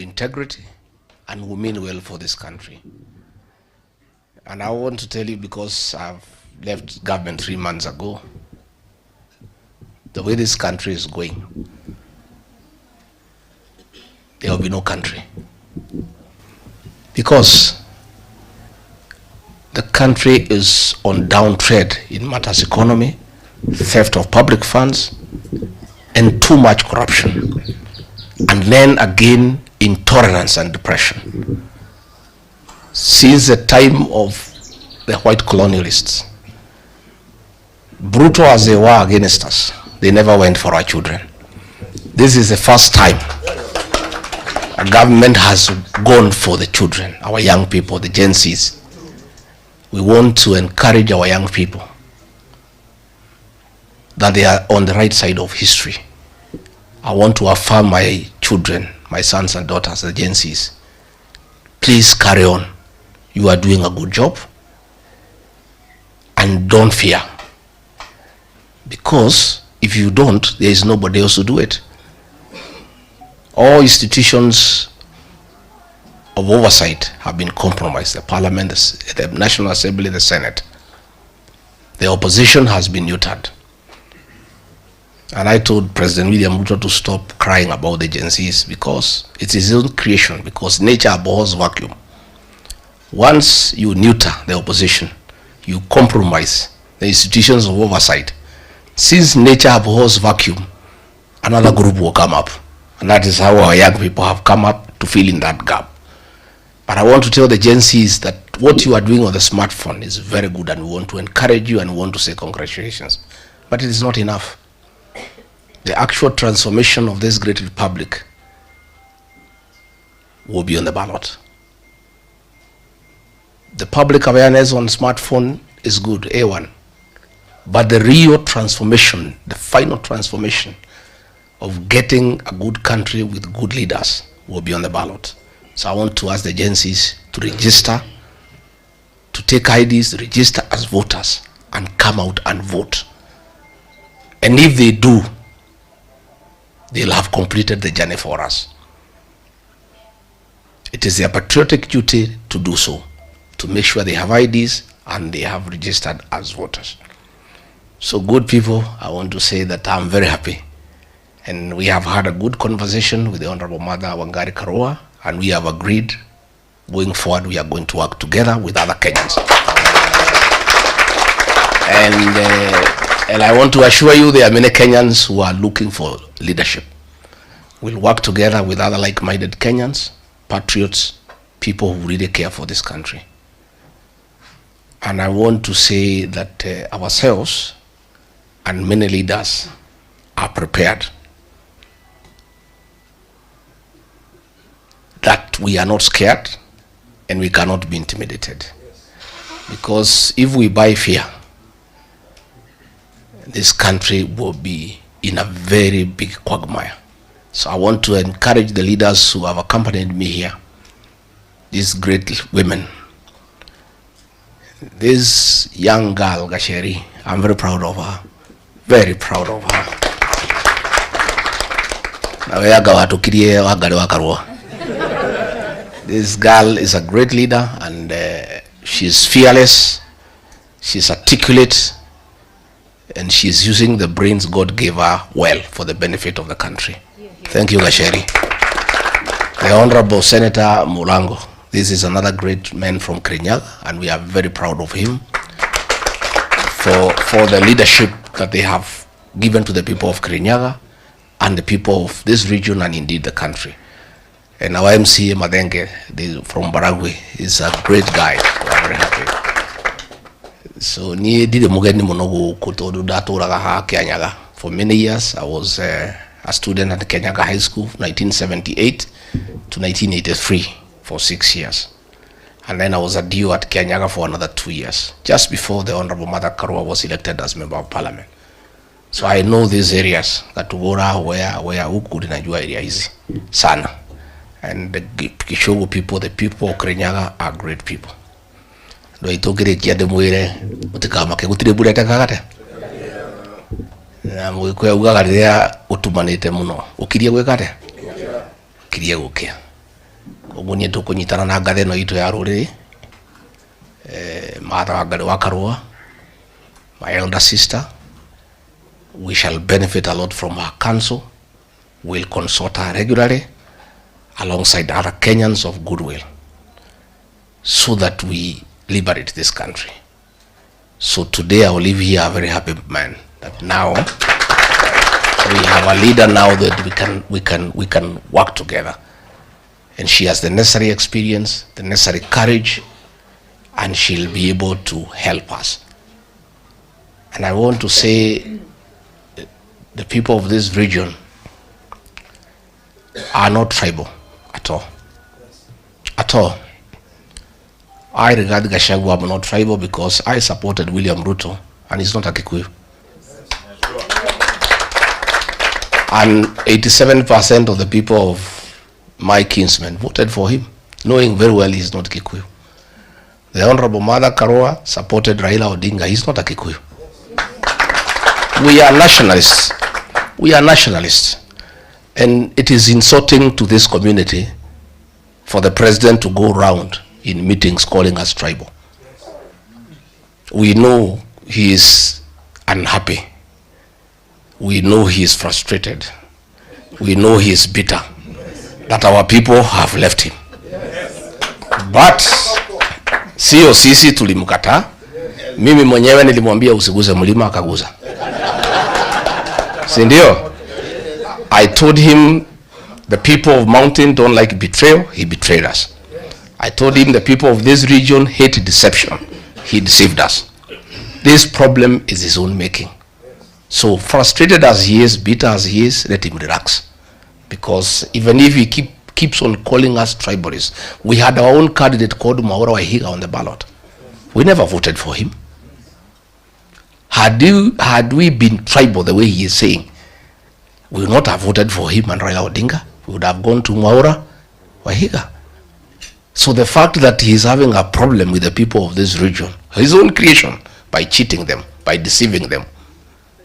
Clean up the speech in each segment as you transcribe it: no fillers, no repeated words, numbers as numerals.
integrity and who mean well for this country. And I want to tell you, because I've left government 3 months ago, the way this country is going, there will be no country. Because the country is on downtrend in matters economy, theft of public funds, and too much corruption. And then again, intolerance and depression. Since the time of the white colonialists, brutal as they were against us, they never went for our children. This is the first time a government has gone for the children, our young people, the Gen Zs. We want to encourage our young people that they are on the right side of history. I want to affirm my children, my sons and daughters, the Gen Zs. Please carry on. You are doing a good job. And don't fear. Because if you don't, there is nobody else to do it. All institutions of oversight have been compromised. The Parliament, the National Assembly, the Senate. The opposition has been neutered. And I told President William Ruto to stop crying about the Gen Zs, because it's his own creation, because nature abhors vacuum. Once you neuter the opposition, you compromise the institutions of oversight. Since nature abhors vacuum, another group will come up. And that is how our young people have come up to fill in that gap. But I want to tell the Gen Zs that what you are doing on the smartphone is very good, and we want to encourage you and we want to say congratulations. But it is not enough. The actual transformation of this great republic will be on the ballot. The public awareness on smartphone is good, A1. But the real transformation, the final transformation of getting a good country with good leaders will be on the ballot. So I want to ask the Gen Zs to register, to take IDs, register as voters, and come out and vote. And if they do, they'll have completed the journey for us. It is their patriotic duty to do so, to make sure they have IDs and they have registered as voters. So good people, I want to say that I'm very happy. And we have had a good conversation with the Honorable Mother Wangari Karua, and we have agreed going forward we are going to work together with other Kenyans. And I want to assure you there are many Kenyans who are looking for leadership. We'll work together with other like-minded Kenyans, patriots, people who really care for this country. And I want to say that ourselves and many leaders are prepared. That we are not scared and we cannot be intimidated. Because if we buy fear, this country will be in a very big quagmire. So I want to encourage the leaders who have accompanied me here, these great women. This young girl, Gachagua, I'm very proud of her. Very proud of her. This girl is a great leader, and she's fearless, she's articulate, and she's using the brains God gave her well for the benefit of the country. Thank you, Gachagua. The Honorable Senator Mulango, this is another great man from Kirinyaga, and we are very proud of him for the leadership that they have given to the people of Kirinyaga and the people of this region and indeed the country. And our MCA Madenge from Baragwe is a great guy. We are very happy. So for many years I was a student at Kenyanga High School, 1978 to 1983 for 6 years. And then I was a DO at Kirinyaga for another 2 years, just before the Honorable Mother Karua was elected as Member of Parliament. So I know these areas, Katugora, where Ukudi najua area hizi sana. And the Kishogo people, the people of Kirinyaga are great people. Do itogere kiade mwire utikama ke gutire bureta kagate. Na mwikwe ugagarira utumanite muno. Ukirie gwekate? Kirie gukia. Koguo tukunyitana na ngathe no itu ya ruriri Mother wa Karua, my elder sister. We shall benefit a lot from her counsel. We'll consult her regularly alongside other Kenyans of goodwill so that we liberate this country. So today I will leave here a very happy man that now we have a leader now that we can work together. And she has the necessary experience, the necessary courage, and she'll be able to help us. And I want to say the people of this region are not tribal at all. At all. I regard Gachagua not tribal because I supported William Ruto and he's not a Kikuyu. And 87% of the people of my kinsmen voted for him, knowing very well he's not Kikuyu. The Honorable Mother Karua supported Raila ODINGA. He's not a Kikuyu. We are nationalists. We are nationalists. And it is insulting to this community for the president to go around in meetings calling us tribal. We know he is unhappy. We know he is frustrated. We know he is bitter that our people have left him. But sio sisi tulimkataa. Mimi mwenyewe nilimwambia usiguze mlima akaguza. Si ndio? I told him the people of mountain don't like betrayal. He betrayed us. I told him the people of this region hate deception. He deceived us. This problem is his own making. So frustrated as he is, bitter as he is, let him relax. Because even if he keeps on calling us tribalists, we had our own candidate called Manyora on the ballot. We never voted for him. Had we been tribal the way he is saying, we would not have voted for him and Raila ODINGA. We would have gone to Manyora. So the fact that he is having a problem with the people of this region, his own creation, by cheating them, by deceiving them,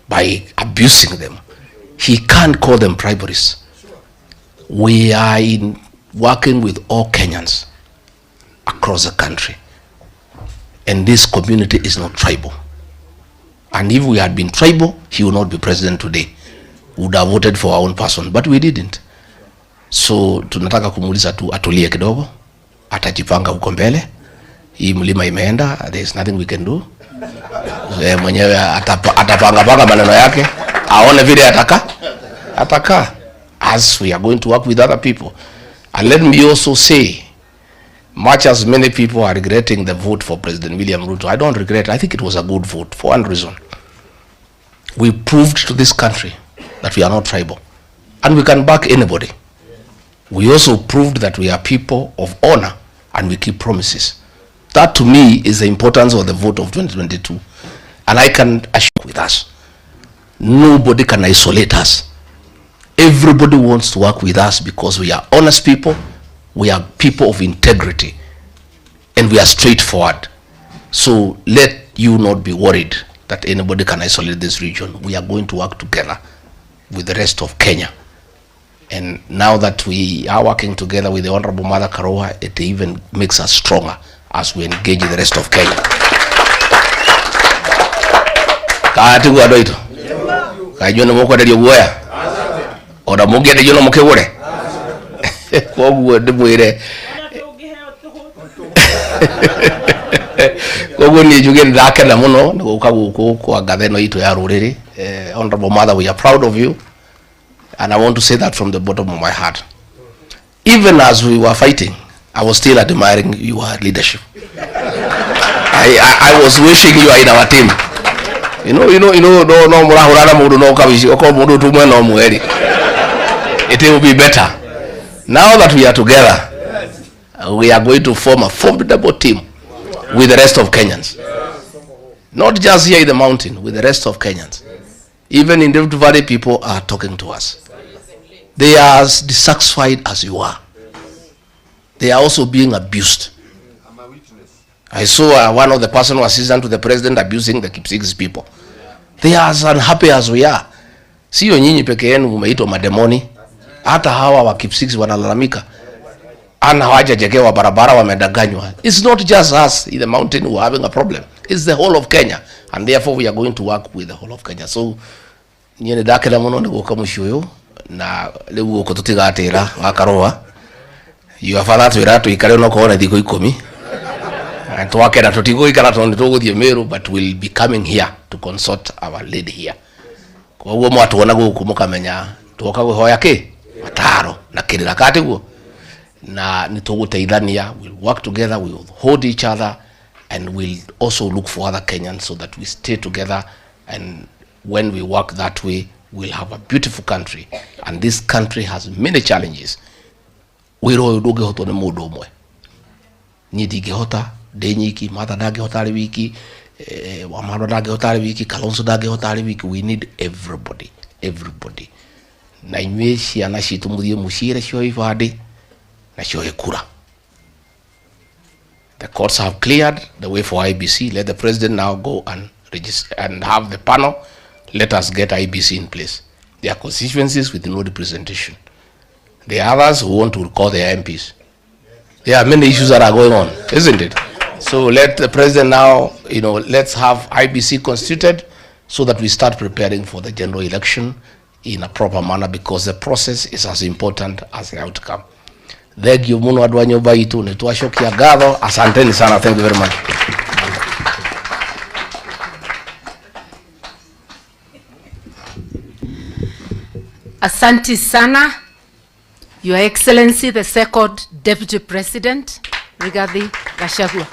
by abusing them, he can't call them tribalists. We are working with all Kenyans across the country. And this community is not tribal. And if we had been tribal, he would not be president today. We would have voted for our own person, but we didn't. So tunataka kumuuliza tu atulie kidogo, atajipanga huko mbele. Hii mlima imeenda, there is nothing we can do. Mwenyewe atapanga maneno yake, aone vile ataka. As we are going to work with other people. And let me also say, much as many people are regretting the vote for President William Ruto, I don't regret. I think it was a good vote for one reason. We proved to this country that we are not tribal. And we can back anybody. We also proved that we are people of honor and we keep promises. That to me is the importance of the vote of 2022. And I can assure with us, nobody can isolate us. Everybody wants to work with us because we are honest people, we are people of integrity, and we are straightforward. So let you not be worried that anybody can isolate this region. We are going to work together with the rest of Kenya. And now that we are working together with the Honorable Mother Karua, it even makes us stronger as we engage the rest of Kenya. Kaati guadoito. Kajua moko ndio guoya. Ora mugende jono mukegure. Koguo ndimwire. Koguo ni juge ndakena muno nguka guku kwa gatheno itu ya ruriri. Honorable Mother, we are proud of you. And I want to say that from the bottom of my heart. Even as we were fighting, I was still admiring your leadership. I was wishing you are in our team. No murahurana mudu no kabishi oko mudu tumwe no muheri. It will be better. Now that we are together, we are going to form a formidable team with the rest of Kenyans. Not just here in the mountain, with the rest of Kenyans. Even in Rift Valley, people are talking to us. They are as dissatisfied as you are. They are also being abused. I saw one of the personal assistant to the president abusing the Kipsigis people. They are as unhappy as we are. Sio nyinyi peke yenu umeitwa mademoni. Hata hawa wa Kipsigis wanalalamika. ana hawajajengewa barabara, wamedanganywa. It's not just us in the mountain who are having a problem. It's the whole of Kenya, and therefore we are going to work with the whole of Kenya. So nyene dakira muno ni guka mushuyo na lewu ko tutigatira wa Karua you have that we ratu ikare no ko na thiko 10 and twakera tutigo ikara tondu tuguthie Meru, but we'll be coming here to consult our lady here. Kwa hiyo mwatuona guku mukamenya twoka guhoya ki mataro na kirira katiguo na nituguteithania. We'll work together, we will hold each other, and we'll also look for other Kenyans so that we stay together. And when we work that way, we'll have a beautiful country. And this country has many challenges. Wiro nduge hoto ne mundu umwe ni ndigehota denyiki matha ndangehota ari wiki Wamaro ndangehota ari wiki Kalonzo ndangehota ari wiki. We need everybody na inywe ciana citu muthie mucire cio ibandi na cio ekura. The courts have cleared the way for IBC. Let the president now go and register and have the panel. Let us get IBC in place. There are constituencies with no representation. There are others who want to recall their MPs. There are many issues that are going on, isn't it? So let the president now, let's have IBC constituted so that we start preparing for the general election in a proper manner, because the process is as important as the outcome. Thank you muno adwa nyoba itu ni twashokia gatho. Asanteni sana. Thank you very much. Asante sana, Your Excellency, the second Deputy President, Rigathi Gachagua.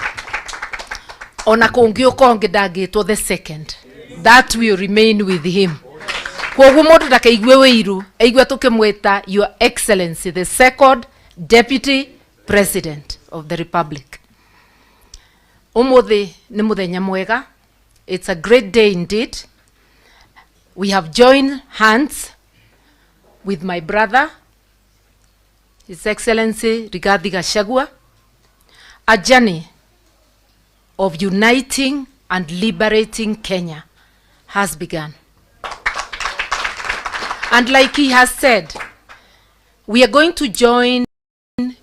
Ona kongioka ongedagitwo the second, that will remain with him. Kwoguo mundu ndakaigwe wiru, aigwe tukimwita Your Excellency, the second Deputy President of the Republic. Umuthi ni muthenya mwega. It's a great day indeed. We have joined hands with my brother, His Excellency Rigathi Gachagua. A journey of uniting and liberating Kenya has begun. And like he has said, we are going to join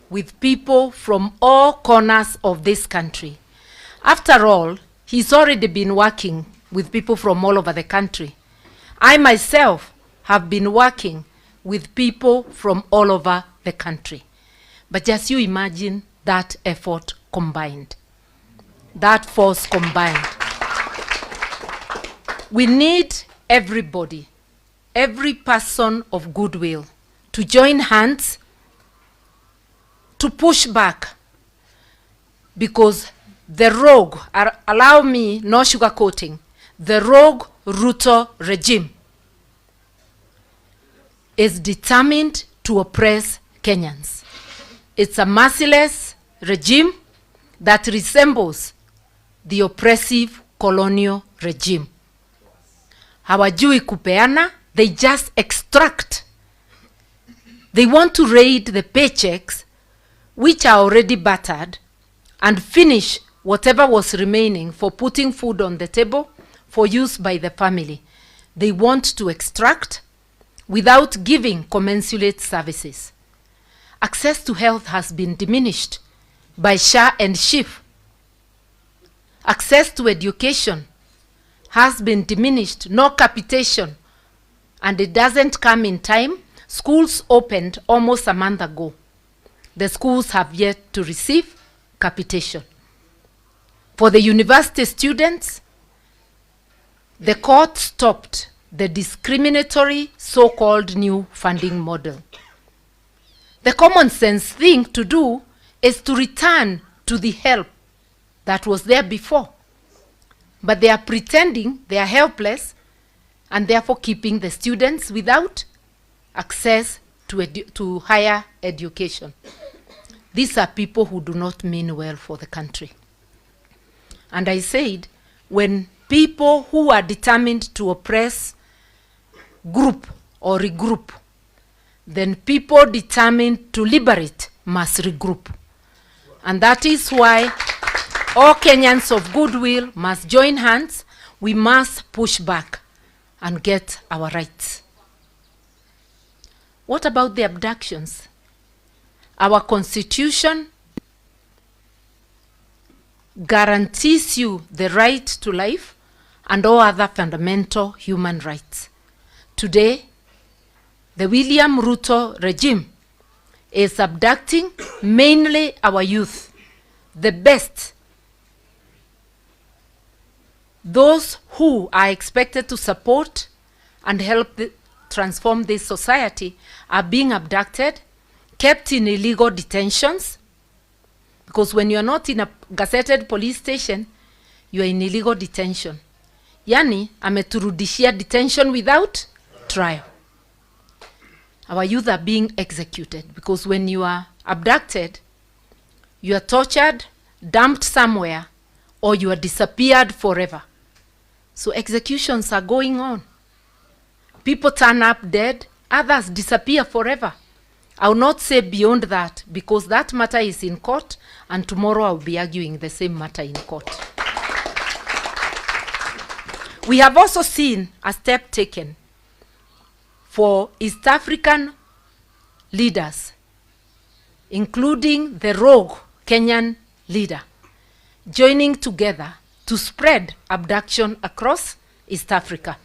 with people from all corners of this country. After all, he's already been working with people from all over the country. I myself have been working with people from all over the country. But just you imagine that effort combined, that force combined. We need everybody, every person of goodwill, to join hands to push back, because the rogue, allow me no sugarcoating, the rogue Ruto regime is determined to oppress Kenyans. It's a merciless regime that resembles the oppressive colonial regime. Hawajui kupeana, they just extract. They want to raid the paychecks which are already battered and finish whatever was remaining for putting food on the table for use by the family. They want to extract without giving commensurate services. Access to health has been diminished by SHA and SHIF. Access to education has been diminished, no capitation, and it doesn't come in time. Schools opened almost a month ago. The schools have yet to receive capitation. For the university students, the court stopped the discriminatory so-called new funding model. The common sense thing to do is to return to the help that was there before. But they are pretending they are helpless and therefore keeping the students without access to higher education. These are people who do not mean well for the country. And I said, when people who are determined to oppress group or regroup, then people determined to liberate must regroup. And that is why all Kenyans of goodwill must join hands. We must push back and get our rights. What about the abductions? Our constitution guarantees you the right to life and all other fundamental human rights. Today, the William Ruto regime is abducting mainly our youth, the best, those who are expected to support and help transform this society are being abducted, kept in illegal detentions, because when you are not in a gazetted police station, you are in illegal detention. Yani, ameturudishia detention without trial. Our youth are being executed because when you are abducted, you are tortured, dumped somewhere, or you are disappeared forever. So executions are going on. People turn up dead, others disappear forever. I will not say beyond that because that matter is in court and tomorrow I will be arguing the same matter in court. We have also seen a step taken for East African leaders, including the rogue Kenyan leader, joining together to spread abduction across East Africa.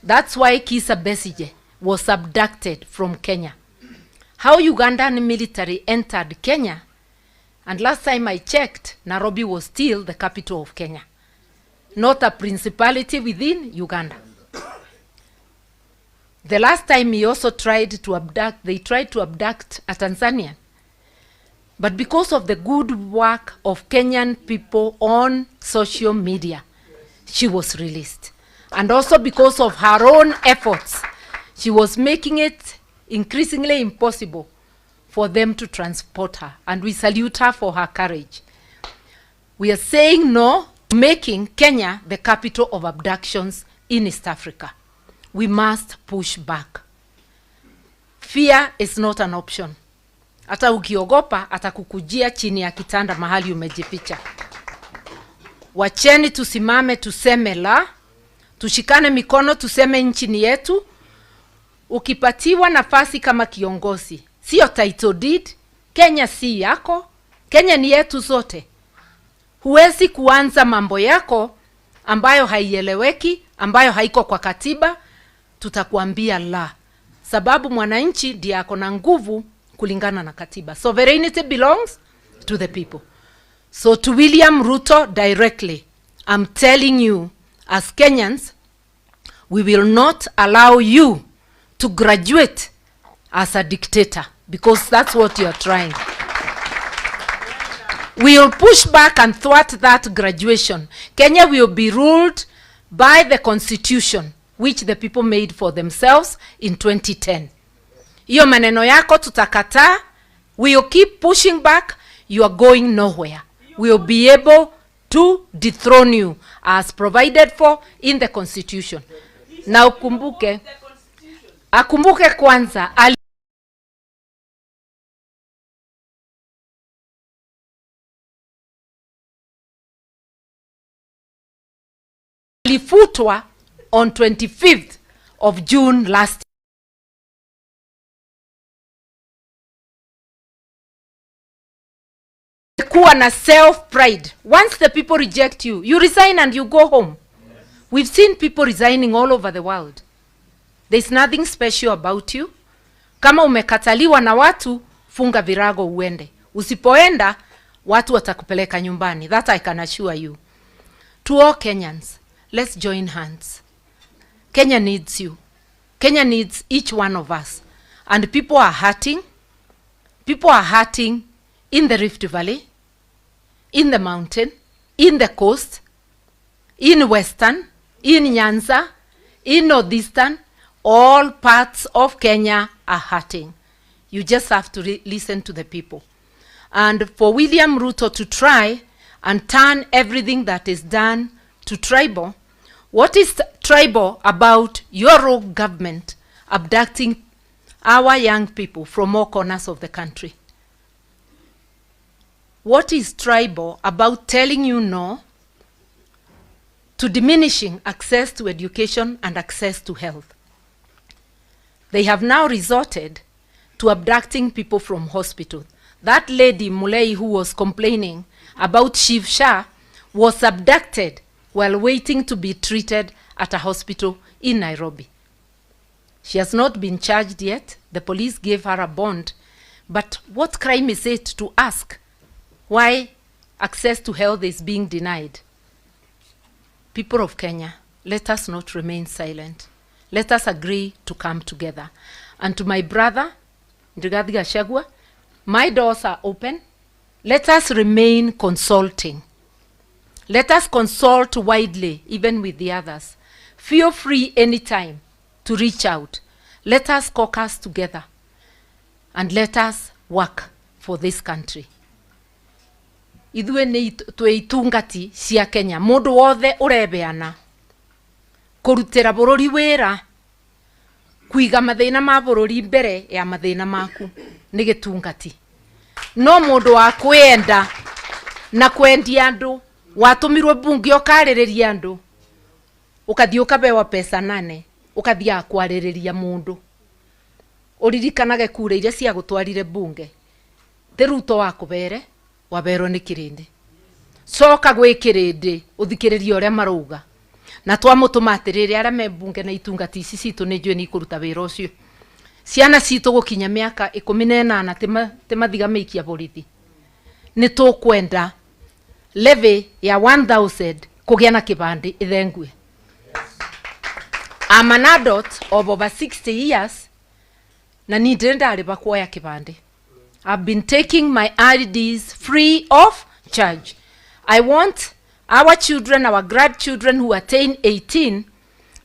That's why Kizza Besigye was abducted from Kenya. How Ugandan military entered Kenya, and last time I checked, Nairobi was still the capital of Kenya, not a principality within Uganda. The last time he also tried to abduct, they tried to abduct a Tanzanian. But because of the good work of Kenyan people on social media, she was released. And also because of her own efforts, she was making it increasingly impossible for them to transport her. And we salute her for her courage. We are saying no to making Kenya the capital of abductions in East Africa. We must push back. Fear is not an option. Hata ukiogopa atakukujia chini ya kitanda mahali umejificha. Wacheni tusimame tuseme la, tushikane mikono tuseme nchi ni yetu. Ukipatiwa nafasi kama kiongozi, sio title deed, Kenya si yako, Kenya ni yetu zote. Huwezi kuanza mambo yako ambayo haieleweki, ambayo haiko kwa katiba, tutakuambia la. Sababu mwananchi ndiye ako na nguvu kulingana na katiba. Sovereignty belongs to the people. So to William Ruto directly, I'm telling you, as Kenyans, we will not allow you to graduate as a dictator, because that's what you're trying. We will push back and thwart that graduation. Kenya will be ruled by the constitution, which the people made for themselves in 2010. Iyo maneno yako tutakataa. We will keep pushing back. You are going nowhere. We will be able to dethrone you as provided for in the constitution. Na akumbuke kwanza alifutwa on 25th of June last year. Kuwa na self-pride. Once the people reject you, you resign and you go home. We've seen people resigning all over the world. There's nothing special about you. Kama umekataliwa na watu, funga virago uende. Usipoenda, watu watakupeleka nyumbani. That I can assure you. To all Kenyans, let's join hands. Kenya needs you. Kenya needs each one of us. And people are hurting. People are hurting in the Rift Valley, in the mountain, in the coast, in Western, in Nyanza, in Northeastern. All parts of Kenya are hurting. You just have to listen to the people. And for William Ruto to try and turn everything that is done to tribal, what is tribal about your rogue government abducting our young people from all corners of the country? What is tribal about telling you no to diminishing access to education and access to health? They have now resorted to abducting people from hospitals. that lady Mulei who was complaining about Shiv Shah was abducted while waiting to be treated at a hospital in Nairobi. She has not been charged yet. The police gave her a bond. But what crime is it to ask why access to health is being denied? People of Kenya, let us not remain silent. Let us agree to come together. And to my brother, Rigathi Gachagua, my doors are open. Let us remain consulting. Let us consult widely, even with the others. Feel free anytime to reach out. Let us caucus together and let us work for this country. Ithuĩ nĩ twĩtungati cia Kenya. Mũndũ wothe ũrebeana kũrutĩra bũrũri wĩra, kwiga mathĩna ma bũrũri mbere ya mathĩna maku nĩ gĩtungati. No mũndũ wa kwenda na kwendia andũ, watũmirwo bunge ũkarĩrĩria andũ, ũkathiĩ ũkabewa pesa 8, ũkathiĩ kwarĩrĩria mũndũ. Ũririkanage kura iria cia gũtwarire bunge. The Ruto wakũbere waberwo nĩ kĩrĩndĩ. Coka gwĩ kĩrĩndĩ ũthikĩrĩrie ũrĩa marauga. Na twamũtũma atĩrĩrĩ arĩa me bunge na itungati ici citũ nĩ njũĩ nĩ ikũruta wĩra ũcio. Ciana citũ gũkinya mĩaka 18 timathigamĩikia borithi. Nĩ tũkwenda levy ya 1000 kũgĩa na kĩbandĩ ithengue. I'm an adult of over 60 years na nindĩ ndarĩba kuoya kĩbandĩ. I've been taking my IDs free of charge. I want our children, our grandchildren who attain 18,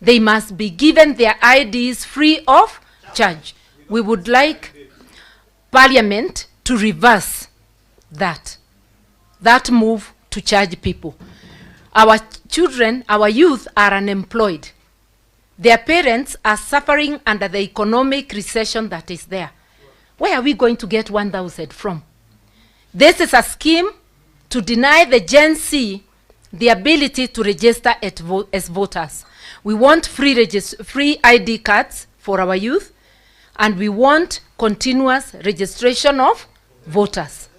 they must be given their IDs free of charge. We would like Parliament to reverse that move to charge people. Our children, our youth are unemployed. Their parents are suffering under the economic recession that is there. Where are we going to get 1,000 from? This is a scheme to deny the Gen Z the ability to register as voters. We want free ID cards for our youth, and we want continuous registration of voters.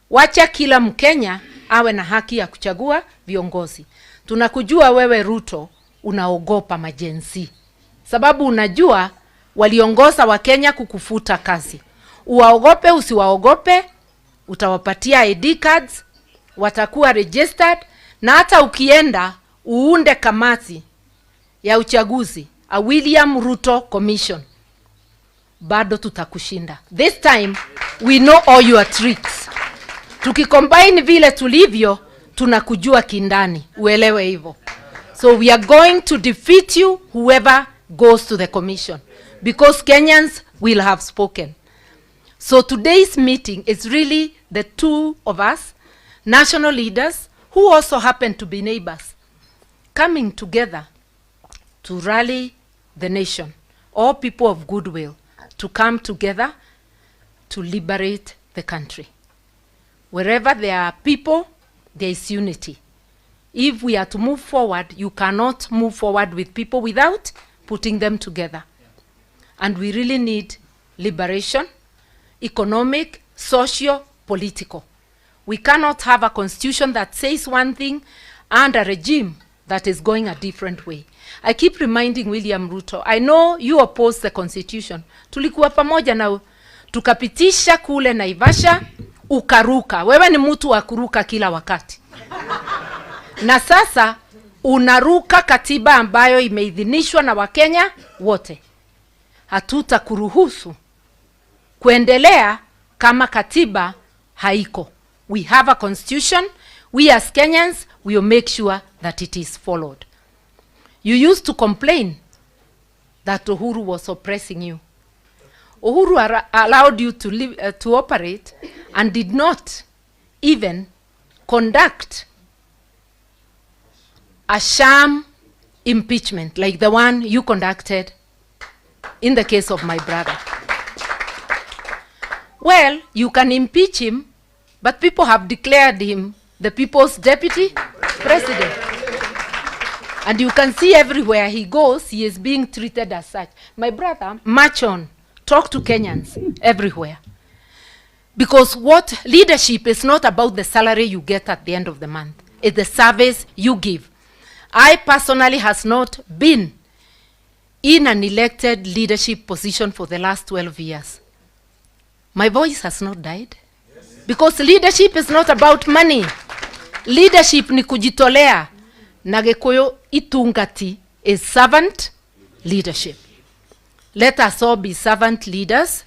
Wacha kila Mkenya awe na haki ya kuchagua viongozi. Tunakujua wewe Ruto unaogopa majenzi, sababu unajua waliongoza wa Kenya kukufuta kazi. Uwaogope usiwaogope, utawapatia ID cards, watakuwa registered, na hata ukienda uunde kamati ya uchaguzi, a William Ruto Commission, bado tutakushinda. This time we know all your tricks. Tukicombine vile tulivyo, tunakujua kindani, uelewe hivyo. So we are going to defeat you whoever goes to the commission, because Kenyans will have spoken. So today's meeting is really the two of us, national leaders, who also happen to be neighbors, coming together to rally the nation, all people of goodwill, to come together to liberate the country. Wherever there are people, there is unity. If we are to move forward, you cannot move forward with people without putting them together. And we really need liberation, economic, social, political. We cannot have a constitution that says one thing and a regime that is going a different way. I keep reminding William Ruto, I know you oppose the constitution. Tulikuwa pamoja na tukapitisha kule Naivasha, ukaruka. Wewe ni mtu wa kuruka kila wakati. Na sasa unaruka katiba ambayo imeidhinishwa na Wakenya wote. Hatutakuruhusu kuendelea kama katiba haiko. We have a constitution. We as Kenyans will make sure that it is followed. You used to complain that Uhuru was oppressing you. Uhuru allowed you to live, to operate, and did not even conduct a sham impeachment like the one you conducted in the case of my brother. Well, you can impeach him, but people have declared him the people's deputy president. And you can see everywhere he goes, he is being treated as such. My brother, march on, talk to Kenyans everywhere. Because what leadership is not about the salary you get at the end of the month. It's the service you give. I personally has not been in an elected leadership position for the last 12 years. My voice has not died. Because leadership is not about money. Leadership ni kujitolea. Na Gikuyu itungati is servant leadership. Let us all be servant leaders.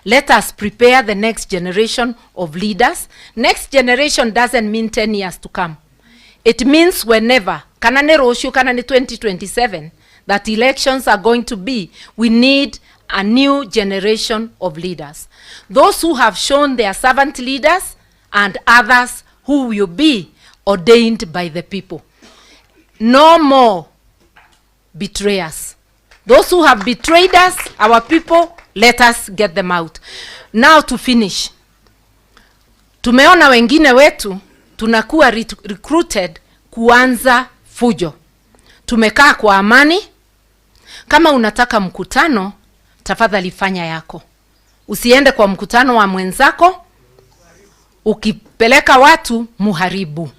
Let us prepare the next generation of leaders. Next generation doesn't mean 10 years to come. It means whenever, kanane roshu kanane 2027, that elections are going to be, we need a new generation of leaders. Those who have shown their servant leaders and others who will be ordained by the people. No more betrayers. Those who have betrayed us, our people, let us get them out. Now to finish. Tumeona wengine wetu tunakuwa recruited kuanza fujo. Tumekaa kwa amani. Kama unataka mkutano, tafadhali fanya yako. Usiende kwa mkutano wa mwenzako, ukipeleka watu muharibu.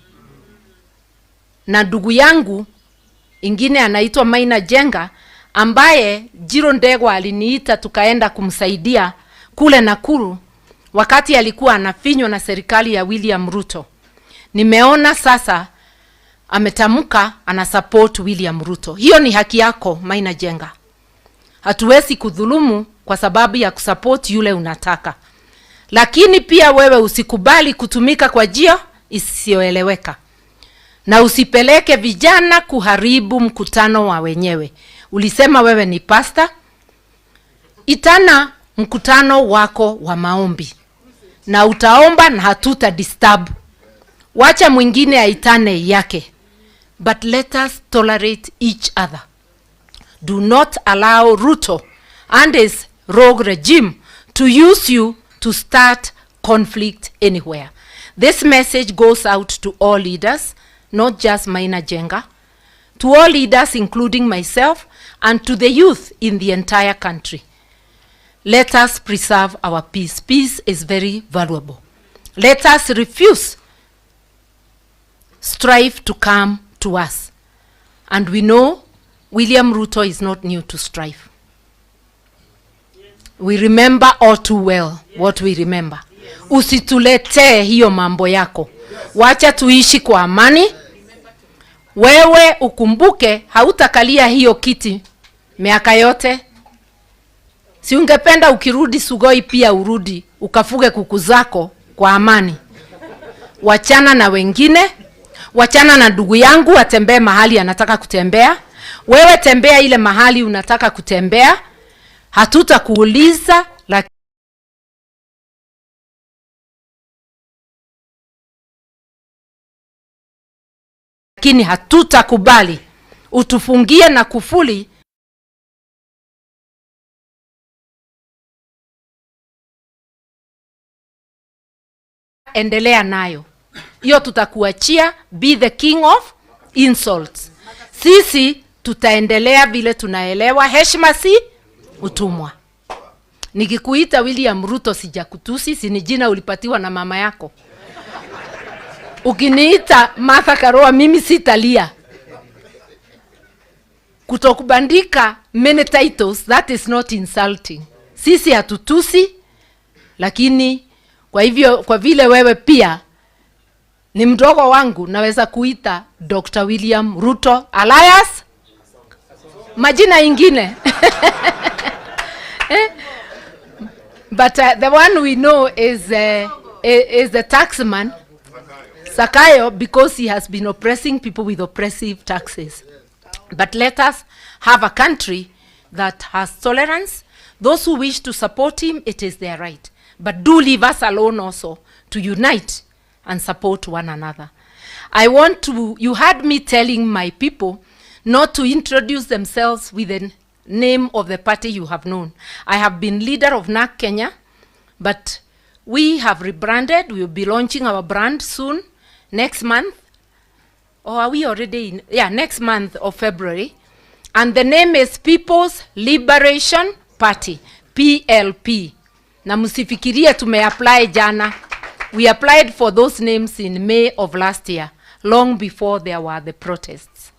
Na ndugu yangu ingine anaitwa Maina Jenga, ambaye Jiro Ndegwa aliniita tukaenda kumsaidia kule Nakuru wakati alikuwa anafinywa na serikali ya William Ruto. Nimeona sasa ametamuka ana support William Ruto. Hiyo ni haki yako, Maina Jenga. Hatuwezi kudhulumu kwa sababu ya kusupport yule unataka. Lakini pia wewe usikubali kutumika kwa njia isiyoeleweka. Na usipeleke vijana kuharibu mkutano wa wenyewe. Ulisema wewe ni pastor. Itana mkutano wako wa maombi. Na utaomba na hatuta disturb. Wacha mwingine aitane yake. But let us tolerate each other. Do not allow Ruto and his rogue regime to use you to start conflict anywhere. This message goes out to all leaders, not just Maina Jenga, to all leaders including myself, and to the youth in the entire country. Let us preserve our peace. Peace is very valuable. Let us refuse strife to come to us. And we know William Ruto is not new to strife. We remember all too well what we remember. Usitulete hiyo mambo yako. Wacha tuishi kwa amani. Wewe ukumbuke hautakalia hiyo kiti miaka yote. Si ungependa ukirudi Sugoi pia urudi ukafuge kuku zako kwa amani. Wachana na wengine. Wachana na ndugu yangu atembee mahali anataka kutembea. Wewe tembea ile mahali unataka kutembea. Hatutakuuliza, lakini hatutakubali utufungie na kufuli. Endelea nayo. Hiyo tutakuachia. Be the king of insults. Sisi tutaendelea vile tunaelewa. Heshima si utumwa. Nikikuita William Ruto sijakutusi, si ni jina ulipatiwa na mama yako. Ukiniita Martha Karua mimi sitalia. Kutokubandika many titles, that is not insulting. Sisi hatutusi, lakini kwa hivyo kwa vile wewe pia ni mdogo wangu, naweza kuita Dr. William Ruto alias majina ingine. But the one we know is the taxman Sakayo, because he has been oppressing people with oppressive taxes. But let us have a country that has tolerance. Those who wish to support him, it is their right. But do leave us alone also to unite and support one another. You heard me telling my people not to introduce themselves with the name of the party you have known. I have been leader of NAK Kenya, but we have rebranded. We will be launching our brand soon, next month. Or are we already in? Yeah, next month of February. And the name is People's Liberation Party, PLP. Na msifikirie tumeapply jana. We applied for those names in May of last year, long before there were the protests.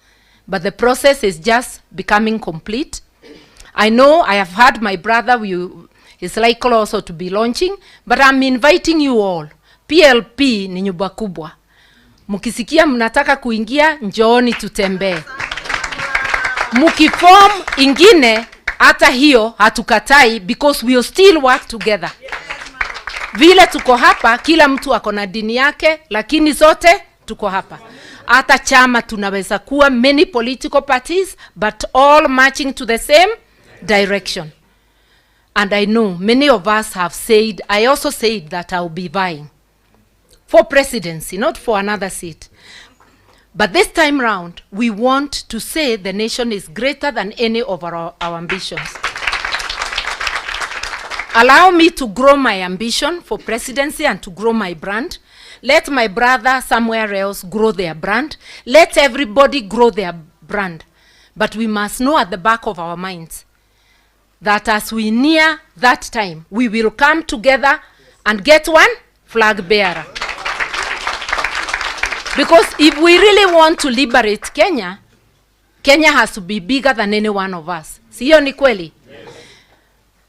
But the process is just becoming complete. I know I have heard my brother is likely also to be launching, but I'm inviting you all. PLP ni nyumba kubwa. Mukisikia mnataka kuingia, njooni tutembee. Mukiform ingine, hata hiyo hatukatai, because we'll still work together. Vile tuko hapa, kila mtu ako na dini yake, lakini zote tuko hapa. Hata chama tunaweza kuwa many political parties, but all marching to the same direction. And I know many of us have said, I also said that I'll be vying for presidency, not for another seat. But this time round, we want to say the nation is greater than any of our ambitions. Allow me to grow my ambition for presidency and to grow my brand. Let my brother somewhere else grow their brand. Let everybody grow their brand. But we must know at the back of our minds that as we near that time, we will come together and get one flag bearer. Because if we really want to liberate Kenya, Kenya has to be bigger than any one of us. Siyo ni kweli?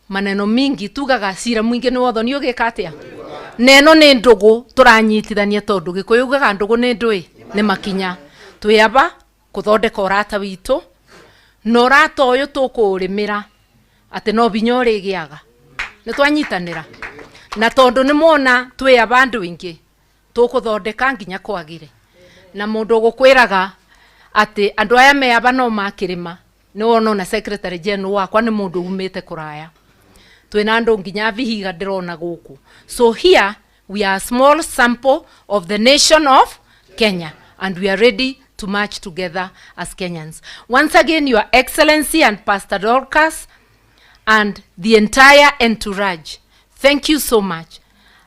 Maneno mingi tugaga cira mwingi ni wotho ni ugikatia. Neno ni ndugu turanyitithania tondu gikuyu ugaga ndugu ni ndui ni makinya. Tuyaba kuthondeka urata witu. No rata uyu tukurimira ati no binya urigiaga. Ni twanyitanira. Na tondu ni mona tuyaba andu ingi tukuthondeka nginya kwagire. Na mundu gukwiraga ati andu aya meaba no makirima. Ni wona na secretary general wakwa ni mundu umite kuraya. Twina andu nginya vihiga ndirona guku. So here we are a small sample of the nation of Kenya, and we are ready to march together as Kenyans. Once again, Your Excellency and Pastor Dorcas and the entire entourage, thank you so much.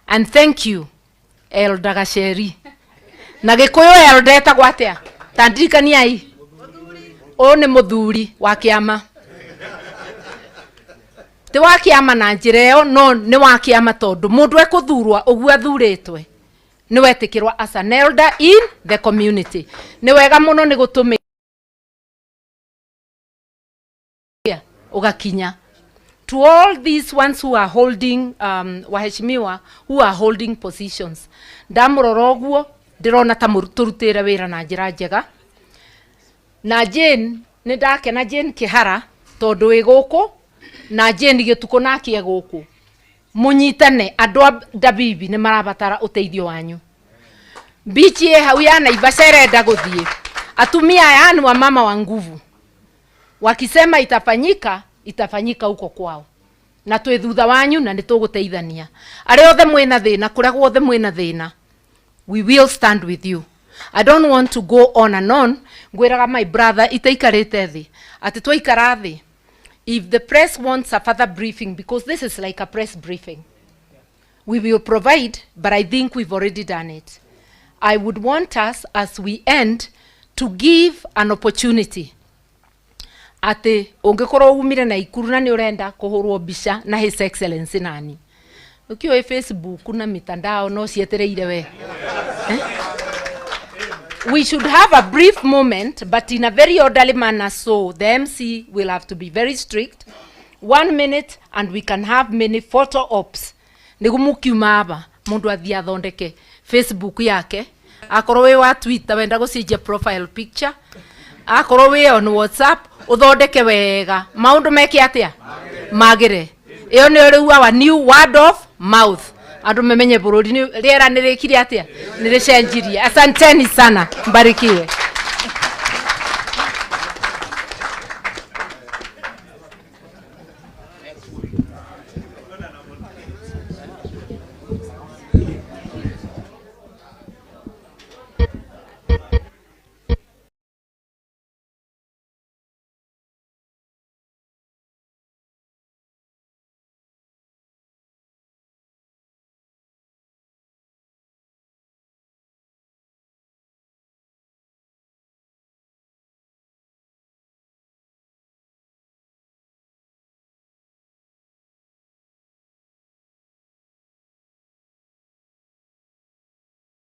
And thank you, Elder Gacheri. Na gikuyu elder etagwo atia? Tandirikaniai. O ni muthuri wa kiama. Ti wa kiama na njireo, no ni wa kiama tondu mundu ekuthurwa uguo athuritwe ni wetikirwa as an elder in the community. Ni wega muno ni gutumia ugakinya to all these ones who are holding waheshimiwa who are holding positions. Ndamurora uguo ndirona ta turutira wira na njira njega. Na Jane ni ndakena Jane Kihara tondu wi guku na Jane gituko nakie guku. Munyitane andu Dabibi ni marabatara uteithio wanyu. Bichi hau ya Naivasha irenda guthie. Atumia aya ni wa mama wa nguvu. Wakisema itafanyika, itafanyika huko kwao. Na twi thutha wanyu na nituguteithania. Ari othe mwina thina, kuria guothe mwina thina, we will stand with you. I don't want to go on and on. Ngwiraga my brother itaikarite thi. Ati twaikara thi. If the press wants a further briefing, because this is like a press briefing, we will provide, but I think we've already done it. I would want us, as we end, to give an opportunity. Ati ungekorwo umire na Ikuru na ni urenda kuhurwo bica na His Excellency nani. Ukiwa Facebook na mitandao no cietereire we. We should have a brief moment, but in a very orderly manner, so the MC will have to be very strict. 1 minute, and we can have many photo ops. Nigumukiuma aba mundu athia thondeke Facebook yake, akorwo we wa Twitter wenda gucenjia profile picture, akorwo we on WhatsApp uthondeke wega, maundu meke atia magire. Iyo ni riu our new word of mouth. Andu memenye bururi ni riera nirikiri atia niricenjirie. Asanteni sana, mbarikiwe.